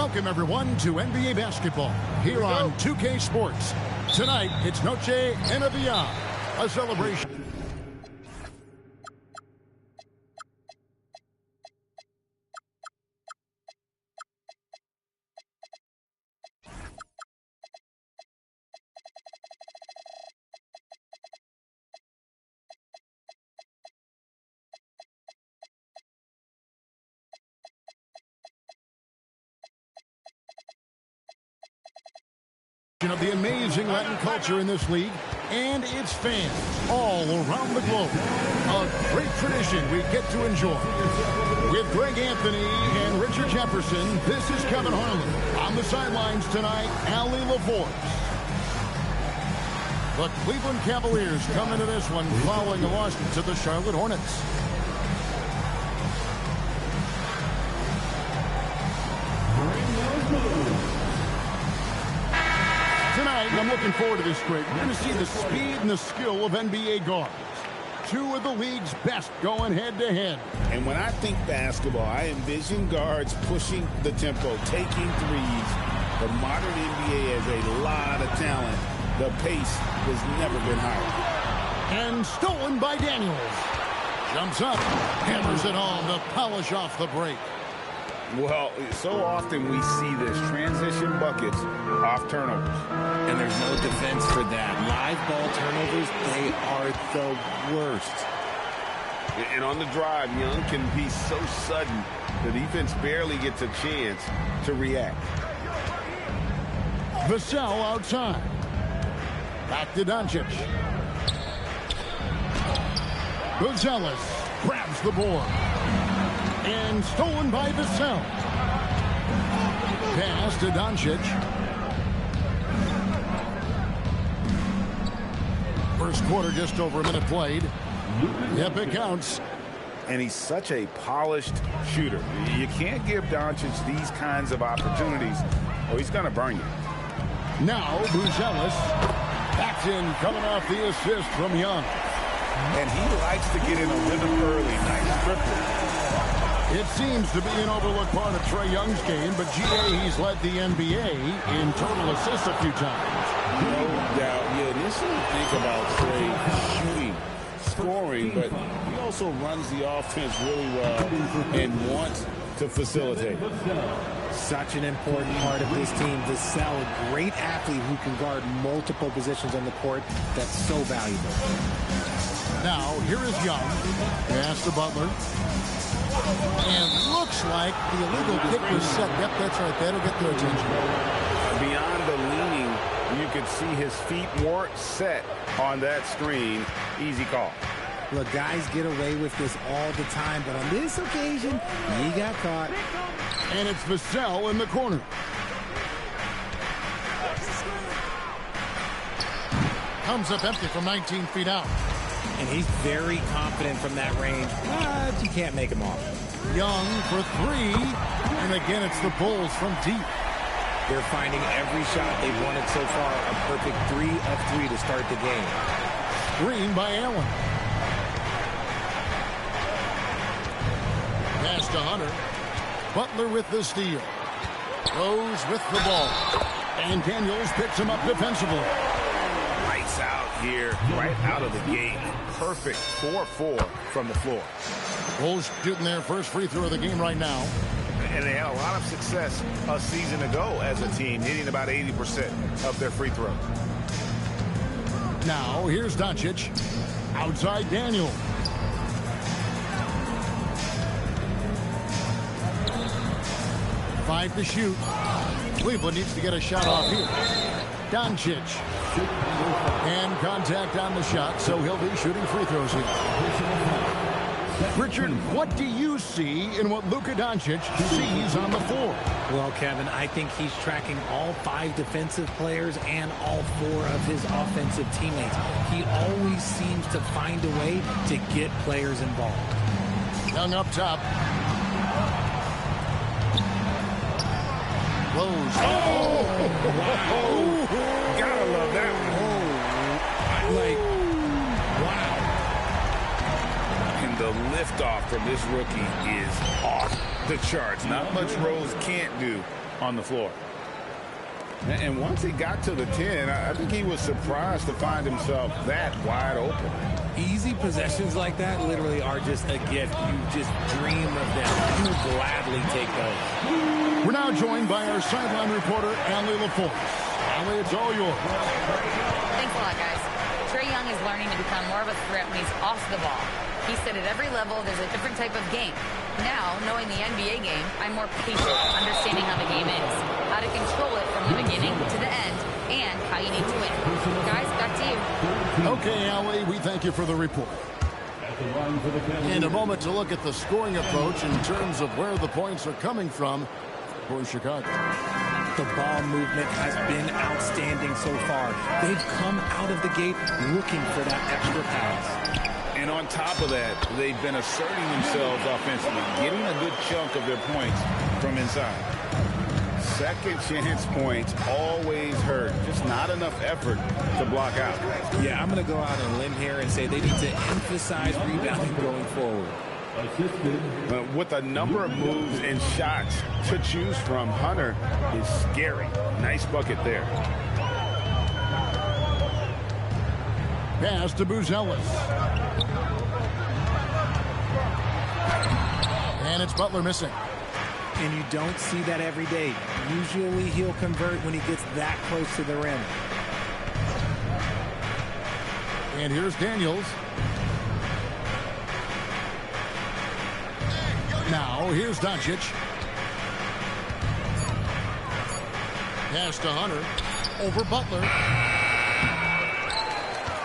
Welcome, everyone, to NBA basketball here on 2K Sports. Tonight, it's Noche en Avia, a celebration. Of the amazing Latin culture in this league and its fans all around the globe. A great tradition we get to enjoy. With Greg Anthony and Richard Jefferson, this is Kevin Harlan. On the sidelines tonight, Allie LaForce. The Cleveland Cavaliers come into this one following a loss to the Charlotte Hornets. Tonight, I'm looking forward to this great. We're going to see the speed and the skill of NBA guards. Two of the league's best going head-to-head. And when I think basketball, I envision guards pushing the tempo, taking threes. The modern NBA has a lot of talent. The pace has never been higher. And stolen by Daniels. Jumps up, hammers it home to polish off the break. Well, so often we see this transition buckets off turnovers. And there's no defense for that. Live ball turnovers, they are the worst. And on the drive, Young can be so sudden, the defense barely gets a chance to react. Vassell outside. Back to Doncic. Gonzalez grabs the board. And stolen by Vassell. Pass to Doncic. First quarter, just over a minute played. Yep, it counts. And he's such a polished shooter. You can't give Doncic these kinds of opportunities, or he's going to burn you. Now, Buzelis backs in, coming off the assist from Young. And he likes to get in a rhythm early. Nice triple. It seems to be an overlooked part of Trae Young's game, but GA, he's led the NBA in total assists a few times. No doubt. You initially think about Trae shooting, scoring, but he also runs the offense really well and wants to facilitate. Such an important part of this team. Vassell, a great athlete who can guard multiple positions on the court. That's so valuable. Now, here is Young. Pass to Butler. And looks like the illegal kick was set. Yep, that's right. That'll get their attention. Beyond the leaning, you could see his feet weren't set on that screen. Easy call. Look, guys get away with this all the time, but on this occasion, he got caught. And it's Vassell in the corner. Comes up empty from 19 feet out. And he's very confident from that range, but you can't make him off. Young for three. And again, it's the Bulls from deep. They're finding every shot they've wanted so far. A perfect 3 of 3 to start the game. Screen by Allen. Pass to Hunter. Butler with the steal. Rose with the ball. And Daniels picks him up defensively. Lights out here, right out of the gate. Perfect 4-4 from the floor. Bulls shooting their first free throw of the game right now. And they had a lot of success a season ago as a team, hitting about 80% of their free throws. Now, here's Doncic. Outside Daniel. Five to shoot. Cleveland needs to get a shot off here. Doncic. And contact on the shot, so he'll be shooting free throws here. Richard, what do you see in what Luka Doncic sees on the floor? Well, Kevin, I think he's tracking all 5 defensive players and all 4 of his offensive teammates. He always seems to find a way to get players involved. Young up top. Rose. Oh! Wow. Gotta love that one. Like, wow. And the liftoff from this rookie is off the charts. Not much Rose can't do on the floor. And once he got to the 10, I think he was surprised to find himself that wide open. Easy possessions like that literally are just a gift. You just dream of them. You will gladly take those. We're now joined by our sideline reporter, Allie LaForce. Allie, it's all yours. Thanks a lot, guys. Trae Young is learning to become more of a threat when he's off the ball. He said at every level there's a different type of game. Now, knowing the NBA game, I'm more patient, understanding how the game is, how to control it from the beginning to the end, and how you need to win. Guys, back to you. Okay, Allie, we thank you for the report. In a moment to look at the scoring approach in terms of where the points are coming from for Chicago. The ball movement has been outstanding so far. They've come out of the gate looking for that extra pass. And on top of that, they've been asserting themselves offensively, getting a good chunk of their points from inside. Second chance points always hurt. Just not enough effort to block out. Yeah, I'm going to go out on a limb here and say they need to emphasize rebounding going forward. With a number of moves and shots to choose from, Hunter is scary. Nice bucket there. Pass to Buzelis. And it's Butler missing. And you don't see that every day. Usually he'll convert when he gets that close to the rim. And here's Daniels. Now, here's Doncic. Pass to Hunter. Over Butler.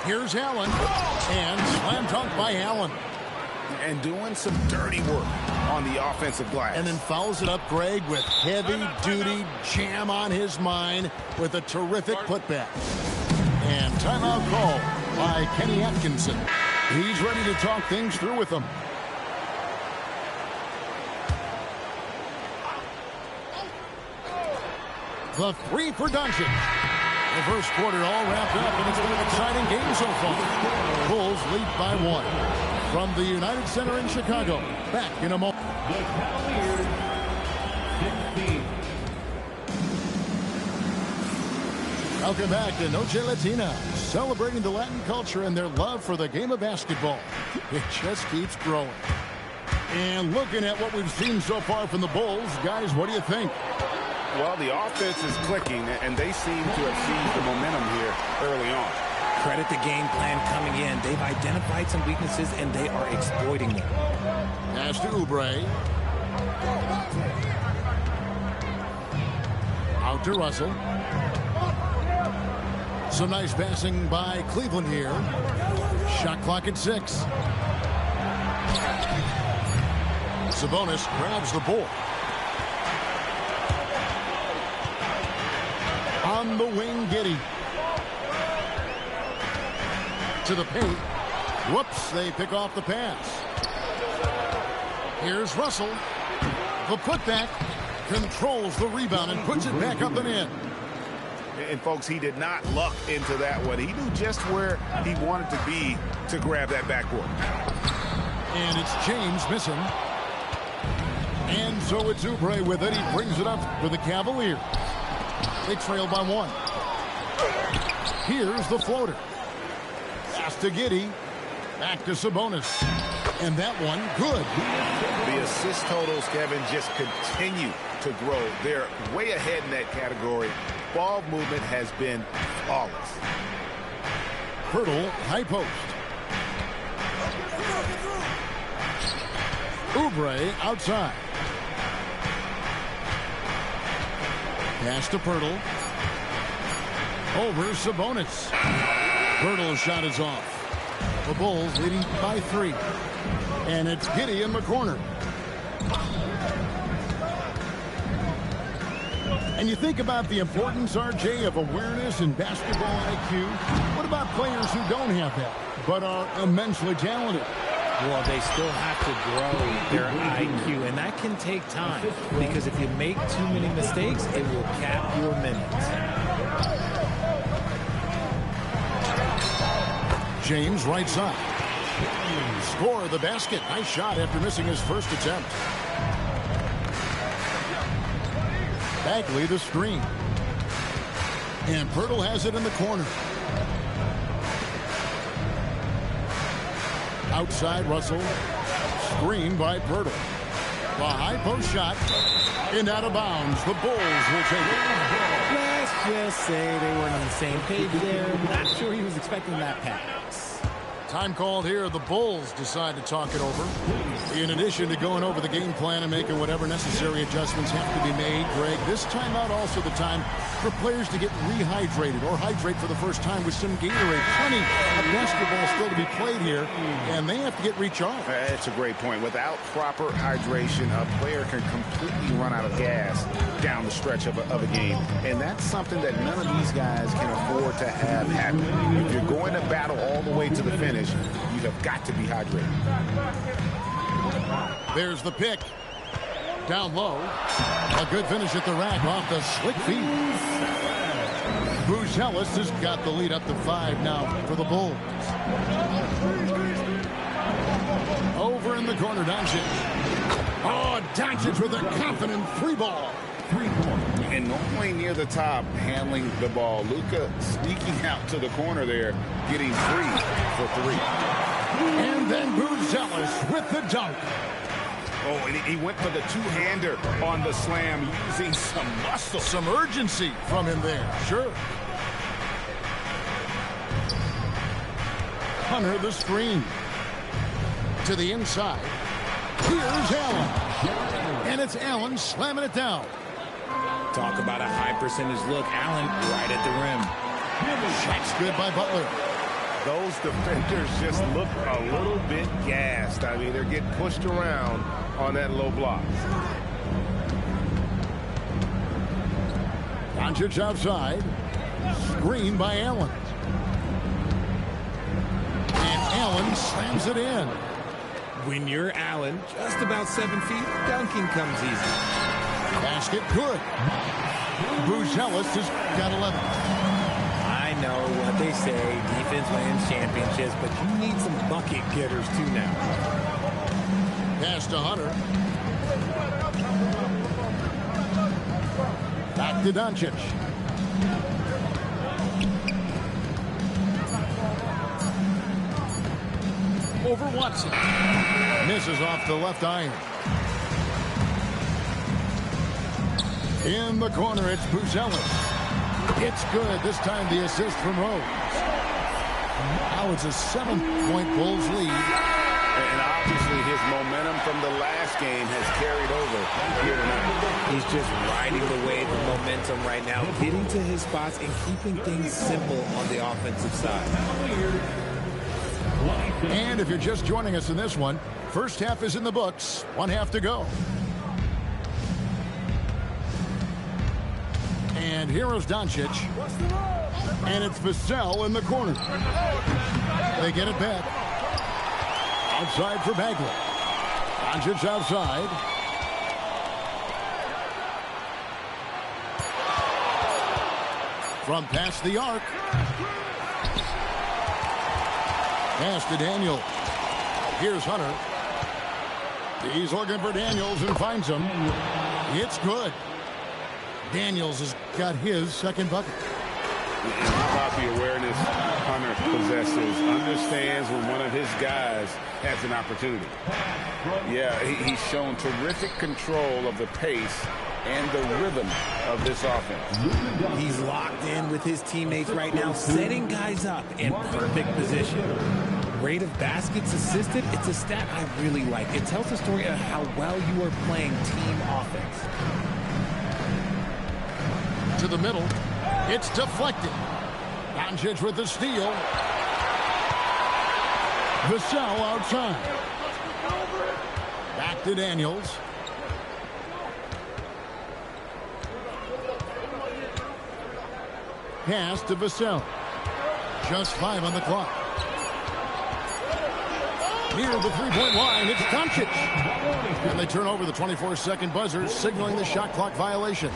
Here's Allen. And slam dunk by Allen. And doing some dirty work on the offensive glass. And then fouls it up, Greg, with heavy-duty jam on his mind with a terrific putback. And timeout call by Kenny Atkinson. He's ready to talk things through with them. The three for Doncic. The first quarter all wrapped up, and it's been an exciting game so far. Bulls lead by 1. From the United Center in Chicago, back in a moment. Welcome back to Noche Latina, celebrating the Latin culture and their love for the game of basketball. It just keeps growing. And looking at what we've seen so far from the Bulls, guys, what do you think? Well, the offense is clicking, and they seem to have seized the momentum here early on. Credit the game plan coming in. They've identified some weaknesses, and they are exploiting them. Pass to Oubre. Out to Russell. Some nice passing by Cleveland here. Shot clock at 6. Sabonis grabs the board. On the wing, Giddey. To the paint. Whoops, they pick off the pass. Here's Russell. The putback controls the rebound and puts it back up and in. And, folks, he did not luck into that one. He knew just where he wanted to be to grab that backboard. And it's James missing. And so it's Oubre with it. He brings it up for the Cavaliers. They trail by 1. Here's the floater. Pass to Giddey. Back to Sabonis. And that one, good. The assist totals, Kevin, just continue to grow. They're way ahead in that category. Ball movement has been flawless. Hurdle, high post. Oubre outside. Pass to Pirtle. Over Sabonis. Pirtle's shot is off. The Bulls leading by 3. And it's Giddey in the corner. And you think about the importance, RJ, of awareness and basketball IQ. What about players who don't have that, but are immensely talented? Well, they still have to grow their IQ, and that can take time. Because if you make too many mistakes, it will cap your minutes. James right side. Score the basket. Nice shot after missing his first attempt. Bagley the screen. And Pirtle has it in the corner. Outside Russell. Screen by Pirtle. The high post shot. And out of bounds. The Bulls will take it. Let's just say they weren't on the same page there. Not sure he was expecting that pass. Time called here. The Bulls decide to talk it over. In addition to going over the game plan and making whatever necessary adjustments have to be made, Greg, this timeout also the time for players to get rehydrated or hydrate for the first time with some Gatorade. Plenty of basketball still to be played here, and they have to get recharged. That's a great point. Without proper hydration, a player can completely run out of gas down the stretch of a game. And that's something that none of these guys can afford to have happen. If you're going to battle all the way to the finish, you have got to be hydrated. There's the pick. Down low. A good finish at the rack off the slick feet. Buzelis has got the lead up to 5 now for the Bulls. Over in the corner, Doncic. Oh, Doncic with a confident free ball. And normally near the top, handling the ball. Luka sneaking out to the corner there, getting free for 3. And then Buzelis with the dunk. Oh, and he went for the two-hander on the slam, using some muscle. Some urgency from him there, sure. Hunter the screen. To the inside. Here's Allen. And it's Allen slamming it down. Talk about a high percentage look. Allen right at the rim. Shot's good by Butler. Those defenders just look a little bit gassed. I mean, they're getting pushed around on that low block. Doncic outside. Screen by Allen. And Allen slams it in. When you're Allen, just about 7 feet, dunking comes easy. Basket good. Buzelis has got 11. I know what they say, defense wins championships, but you need some bucket getters too now. Pass to Hunter. Back to Doncic. Over Watson. Misses off the left iron. In the corner, it's Buzelis. It's good. This time the assist from Rose. Now it's a 7-point Bulls lead. And obviously his momentum from the last game has carried over here tonight. He's just riding the wave of momentum right now, getting to his spots and keeping things simple on the offensive side. And if you're just joining us in this one, first half is in the books. 1 half to go. And here is Doncic. And it's Vassell in the corner. They get it back. Outside for Bagley. Doncic outside. From past the arc. Pass to Daniels. Here's Hunter. He's looking for Daniels and finds him. It's good. Daniels has got his second bucket. And how about the awareness Hunter possesses? Understands when one of his guys has an opportunity. Yeah, he's shown terrific control of the pace and the rhythm of this offense. He's locked in with his teammates right now, setting guys up in perfect position. Rate of baskets assisted, it's a stat I really like. It tells the story of how well you are playing team offense. To the middle. It's deflected. Doncic with the steal. Vassell outside. Back to Daniels. Pass to Vassell. Just 5 on the clock. Near the three-point line, it's Doncic. And they turn over the 24-second buzzer, signaling the shot clock violation.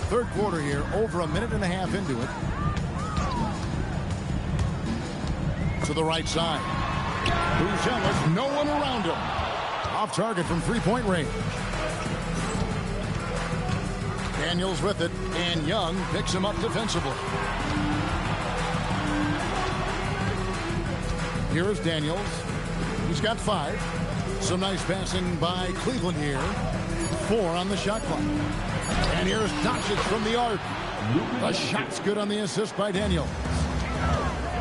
Third quarter here, over a minute and a half into it. To the right side. Buzelis, no one around him. Off target from three-point range. Daniels with it, and Young picks him up defensively. Here's Daniels. He's got 5. Some nice passing by Cleveland here. 4 on the shot clock. And here's Doncic from the arc. The shot's good on the assist by Daniels.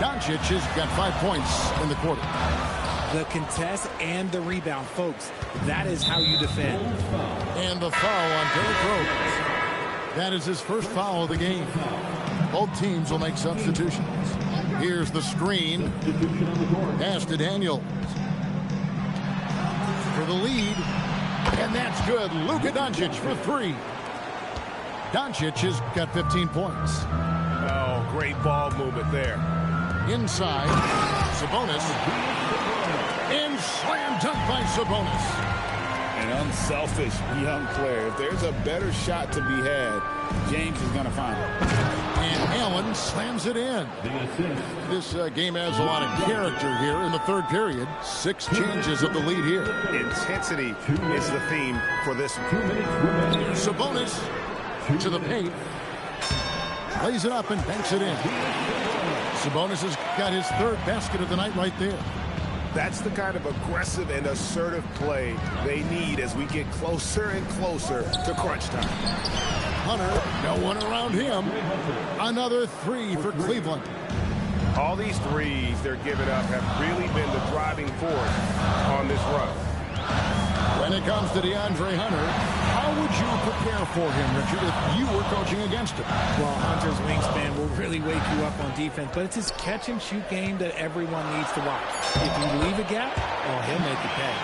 Doncic has got 5 points in the quarter. The contest and the rebound, folks. That is how you defend. And the foul on Derrick Rose. That is his first foul of the game. Both teams will make substitutions. Here's the screen. Pass to Daniels. For the lead. And that's good. Luka Doncic for 3. Doncic has got 15 points. Oh, great ball movement there. Inside. Sabonis. And slam dunk by Sabonis. An unselfish young player. If there's a better shot to be had, James is going to find it. And Allen slams it in. This game has a lot of character here in the third period. 6 changes of the lead here. Intensity is the theme for this one. Sabonis to the paint. Lays it up and banks it in. Sabonis has got his 3rd basket of the night right there. That's the kind of aggressive and assertive play they need as we get closer and closer to crunch time. Hunter, no one around him. Another 3 for Cleveland. All these threes they're giving up have really been the driving force on this run. When it comes to DeAndre Hunter, how would you prepare for him, Richard, if you were coaching against him? Well, Hunter's wingspan will really wake you up on defense, but it's his catch-and-shoot game that everyone needs to watch. If you leave a gap, oh, he'll make you pay.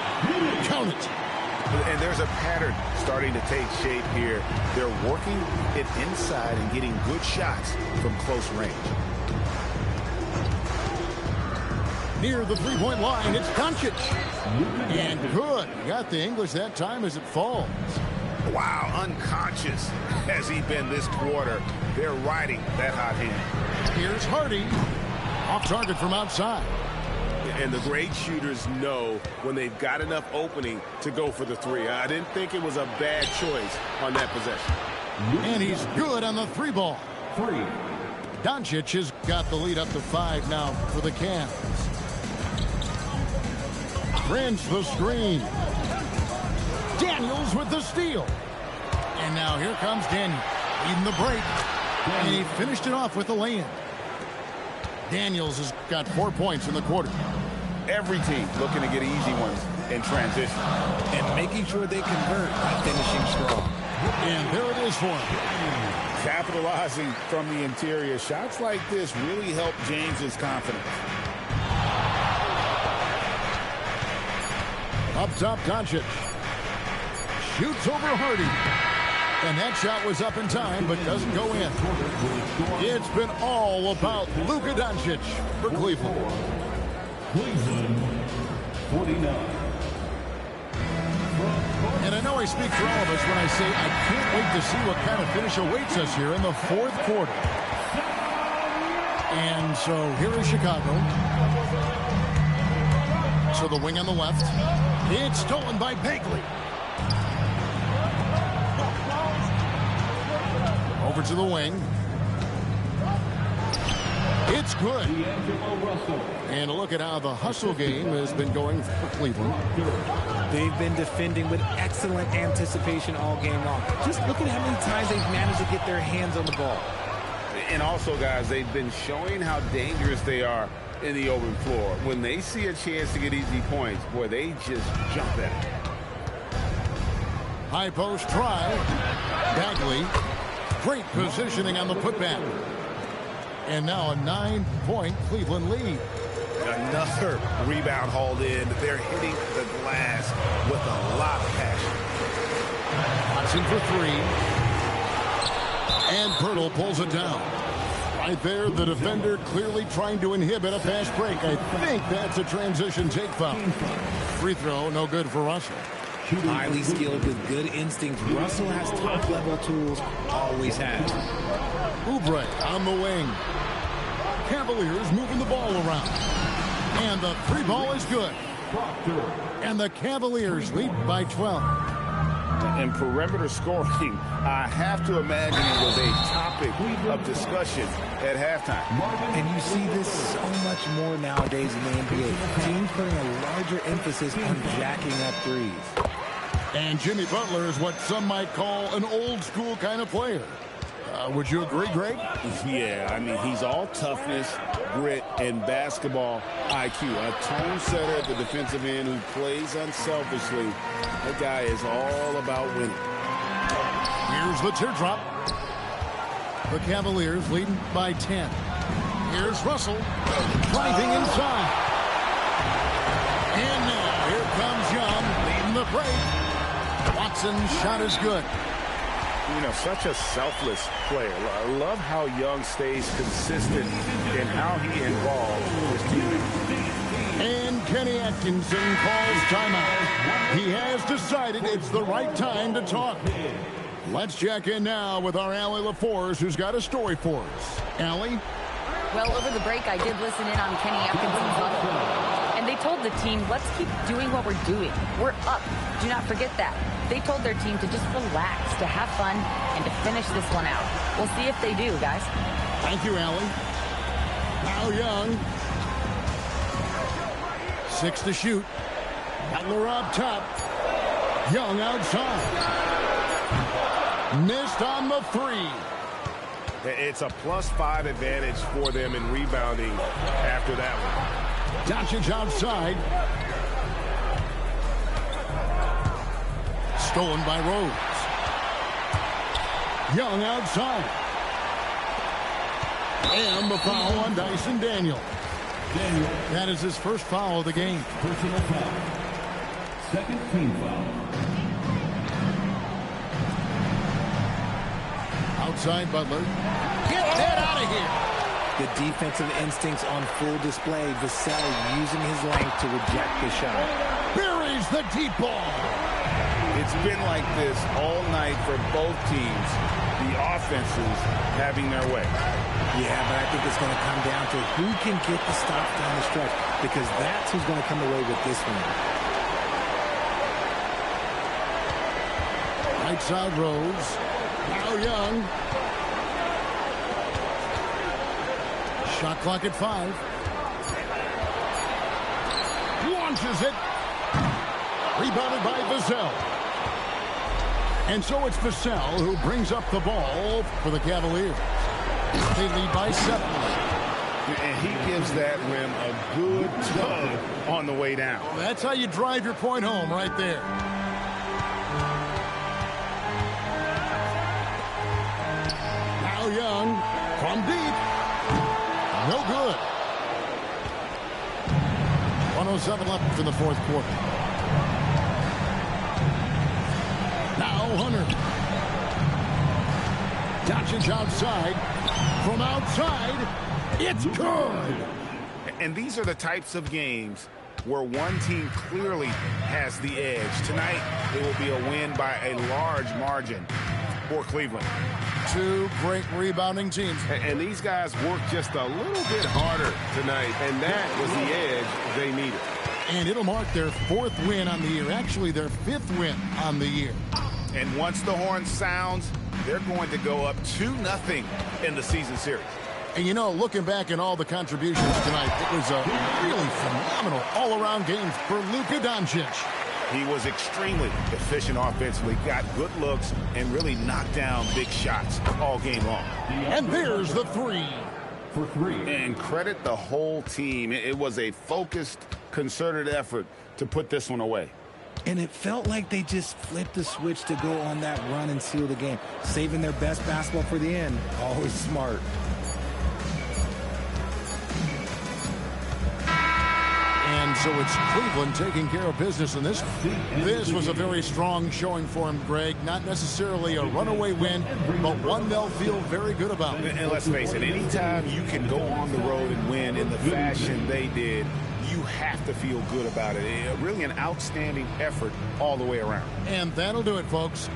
Count it. And there's a pattern starting to take shape here. They're working it inside and getting good shots from close range. Near the three-point line, it's Doncic. And good. Got the English that time as it falls. Wow, unconscious has he been this quarter. They're riding that hot hand. Here's Hardy. Off target from outside. And the great shooters know when they've got enough opening to go for the 3. I didn't think it was a bad choice on that possession. And he's good on the 3 ball. Doncic has got the lead up to 5 now for the Cavs. Prince the screen. Daniels with the steal. And now here comes Daniels. Leading the break. And he finished it off with a lay-in. Daniels has got 4 points in the quarter. Every team looking to get easy ones in transition. And making sure they convert by finishing strong. And there it is for him. Capitalizing from the interior. Shots like this really help James's confidence. Up top, Doncic. Shoots over Hardy. And that shot was up in time, but doesn't go in. It's been all about Luka Doncic for Cleveland. Cleveland, 49. And I know I speak for all of us when I say I can't wait to see what kind of finish awaits us here in the 4th quarter. And so here is Chicago. So the wing on the left. It's stolen by Bagley. Over to the wing. It's good. And look at how the hustle game has been going for Cleveland. They've been defending with excellent anticipation all game long. Just look at how many times they've managed to get their hands on the ball. And also, guys, they've been showing how dangerous they are in the open floor. When they see a chance to get easy points, boy, they just jump at it. High post try. Bagley. Great positioning on the putback. And now a 9-point Cleveland lead. Another rebound hauled in. They're hitting the glass with a lot of passion. Hudson for 3. And Pirtle pulls it down. Right there, the defender clearly trying to inhibit a fast break. I think that's a transition take foul. Free throw, no good for Russell. Highly skilled with good instincts. Russell has top-level tools, always has. Oubre on the wing. Cavaliers moving the ball around. And the 3 ball is good. And the Cavaliers lead by 12. And perimeter scoring, I have to imagine it was a topic of discussion at halftime. And you see this so much more nowadays in the NBA. Teams putting a larger emphasis on jacking up threes. And Jimmy Butler is what some might call an old-school kind of player. Would you agree, Greg? Yeah, I mean, he's all toughness, grit, and basketball IQ. A tone setter at the defensive end who plays unselfishly. That guy is all about winning. Here's the teardrop. The Cavaliers leading by 10. Here's Russell driving inside. And now here comes Young leading the break. Watson's shot is good. You know, such a selfless player. I love how Young stays consistent in how he involves his teammates. And Kenny Atkinson calls timeout. He has decided it's the right time to talk. Let's check in now with our Allie LaForce, who's got a story for us. Allie? Well, over the break, I did listen in on Kenny Atkinson's huddle. And they told the team, let's keep doing what we're doing. We're up. Do not forget that. They told their team to just relax, to have fun, and to finish this one out. We'll see if they do, guys. Thank you, Allie. Now Young. 6 to shoot. Butler up top. Young outside. Missed on the 3. It's a +5 advantage for them in rebounding after that one. Doncic outside. Stolen by Rose. Young outside. And the foul on Dyson Daniel. That is his first foul of the game. Personal foul. Second team foul. Outside Butler. Get that out of here. The defensive instincts on full display. Vassell using his length to reject the shot. Buries the deep ball. It's been like this all night for both teams. The offenses having their way. Yeah, but I think it's going to come down to who can get the stop down the stretch, because that's who's going to come away with this one. Right side Rose. Now Young. Shot clock at 5. Launches it. Rebounded by Vassell. And so it's Vassell who brings up the ball for the Cavaliers. They lead by 7. And he gives that rim a good tug on the way down. That's how you drive your point home right there. Now Young from deep. No good. 107 left in the fourth quarter. Now Hunter. Doncic outside. From outside, it's good. And these are the types of games where one team clearly has the edge. Tonight, it will be a win by a large margin for Cleveland. 2 great rebounding teams. And these guys worked just a little bit harder tonight, and that was the edge they needed. And it'll mark their 4th win on the year. Actually, their 5th win on the year. And once the horn sounds, they're going to go up 2-0 in the season series. And you know, looking back at all the contributions tonight, it was a really phenomenal all-around game for Luka Doncic. He was extremely efficient offensively, got good looks, and really knocked down big shots all game long. And there's the 3. For 3. And credit the whole team. It was a focused, concerted effort to put this one away. And it felt like they just flipped the switch to go on that run and seal the game. Saving their best basketball for the end. Always smart. And so it's Cleveland taking care of business in this one. This was a very strong showing for him, Greg. Not necessarily a runaway win, but one they'll feel very good about. And let's face it, anytime you can go on the road and win in the fashion they did, you have to feel good about it. Really an outstanding effort all the way around. And that'll do it, folks.